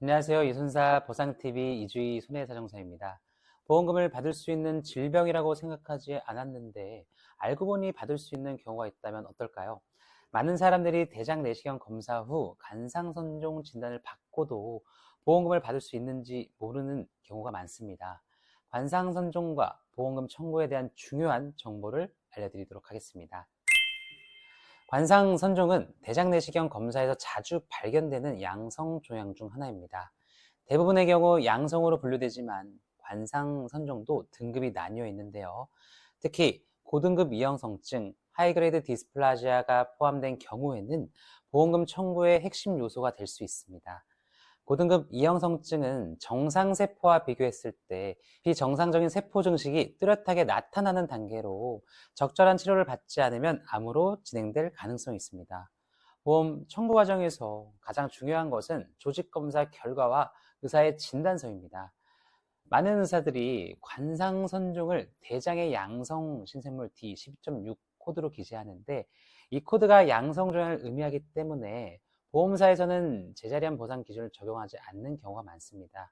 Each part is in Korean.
안녕하세요. 이순사 보상TV 이주희 손해사정사입니다. 보험금을 받을 수 있는 질병이라고 생각하지 않았는데 알고 보니 받을 수 있는 경우가 있다면 어떨까요? 많은 사람들이 대장 내시경 검사 후 관상선종 진단을 받고도 보험금을 받을 수 있는지 모르는 경우가 많습니다. 관상선종과 보험금 청구에 대한 중요한 정보를 알려드리도록 하겠습니다. 관상선종은 대장 내시경 검사에서 자주 발견되는 양성 종양 중 하나입니다. 대부분의 경우 양성으로 분류되지만 관상선종도 등급이 나뉘어 있는데요. 특히 고등급 이형성증, 하이그레이드 디스플라지아가 포함된 경우에는 보험금 청구의 핵심 요소가 될 수 있습니다. 고등급 이형성증은 정상세포와 비교했을 때 비정상적인 세포 증식이 뚜렷하게 나타나는 단계로 적절한 치료를 받지 않으면 암으로 진행될 가능성이 있습니다. 보험 청구 과정에서 가장 중요한 것은 조직검사 결과와 의사의 진단서입니다. 많은 의사들이 관상선종을 대장의 양성 신생물 D12.6 코드로 기재하는데 이 코드가 양성 종양을 의미하기 때문에 보험사에서는 제자리암 보상 기준을 적용하지 않는 경우가 많습니다.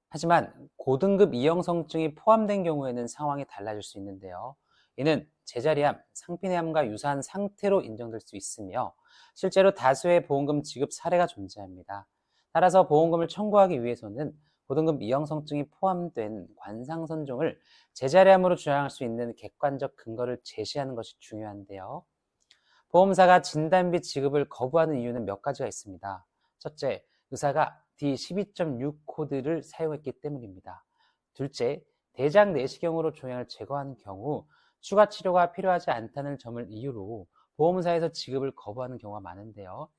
하지만 고등급 이형성증이 포함된 경우에는 상황이 달라질 수 있는데요. 이는 제자리암, 상피내암과 유사한 상태로 인정될 수 있으며 실제로 다수의 보험금 지급 사례가 존재합니다. 따라서 보험금을 청구하기 위해서는 고등급 이형성증이 포함된 관상선종을 제자리암으로 주장할 수 있는 객관적 근거를 제시하는 것이 중요한데요. 보험사가 진단비 지급을 거부하는 이유는 몇 가지가 있습니다. 첫째, 의사가 D12.6 코드를 사용했기 때문입니다. 둘째, 대장 내시경으로 종양을 제거한 경우 추가 치료가 필요하지 않다는 점을 이유로 보험사에서 지급을 거부하는 경우가 많은데요.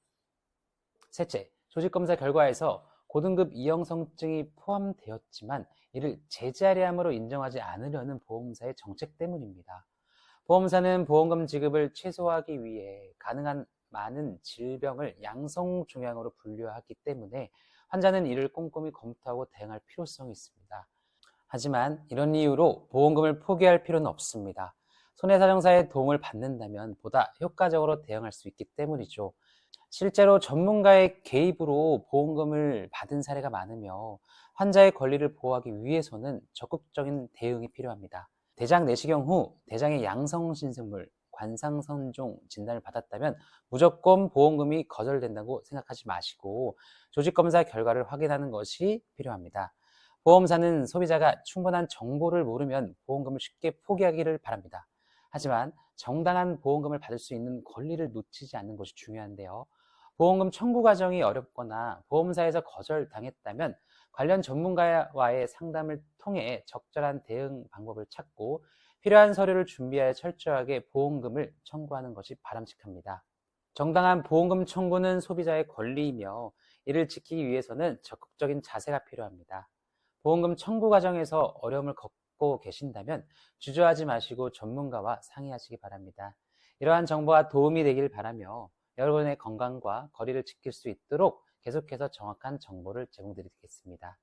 셋째, 조직검사 결과에서 고등급 이형성증이 포함되었지만 이를 제자리암으로 인정하지 않으려는 보험사의 정책 때문입니다. 보험사는 보험금 지급을 최소화하기 위해 가능한 많은 질병을 양성 종양으로 분류하기 때문에 환자는 이를 꼼꼼히 검토하고 대응할 필요성이 있습니다. 하지만 이런 이유로 보험금을 포기할 필요는 없습니다. 손해사정사의 도움을 받는다면 보다 효과적으로 대응할 수 있기 때문이죠. 실제로 전문가의 개입으로 보험금을 받은 사례가 많으며 환자의 권리를 보호하기 위해서는 적극적인 대응이 필요합니다. 대장 내시경 후 대장의 양성 신생물, 관상선종 진단을 받았다면 무조건 보험금이 거절된다고 생각하지 마시고 조직검사 결과를 확인하는 것이 필요합니다. 보험사는 소비자가 충분한 정보를 모르면 보험금을 쉽게 포기하기를 바랍니다. 하지만 정당한 보험금을 받을 수 있는 권리를 놓치지 않는 것이 중요한데요. 보험금 청구 과정이 어렵거나 보험사에서 거절당했다면 관련 전문가와의 상담을 통해 적절한 대응 방법을 찾고 필요한 서류를 준비하여 철저하게 보험금을 청구하는 것이 바람직합니다. 정당한 보험금 청구는 소비자의 권리이며 이를 지키기 위해서는 적극적인 자세가 필요합니다. 보험금 청구 과정에서 어려움을 겪고 계신다면 주저하지 마시고 전문가와 상의하시기 바랍니다. 이러한 정보가 도움이 되길 바라며 여러분의 건강과 거리를 지킬 수 있도록 계속해서 정확한 정보를 제공드리겠습니다.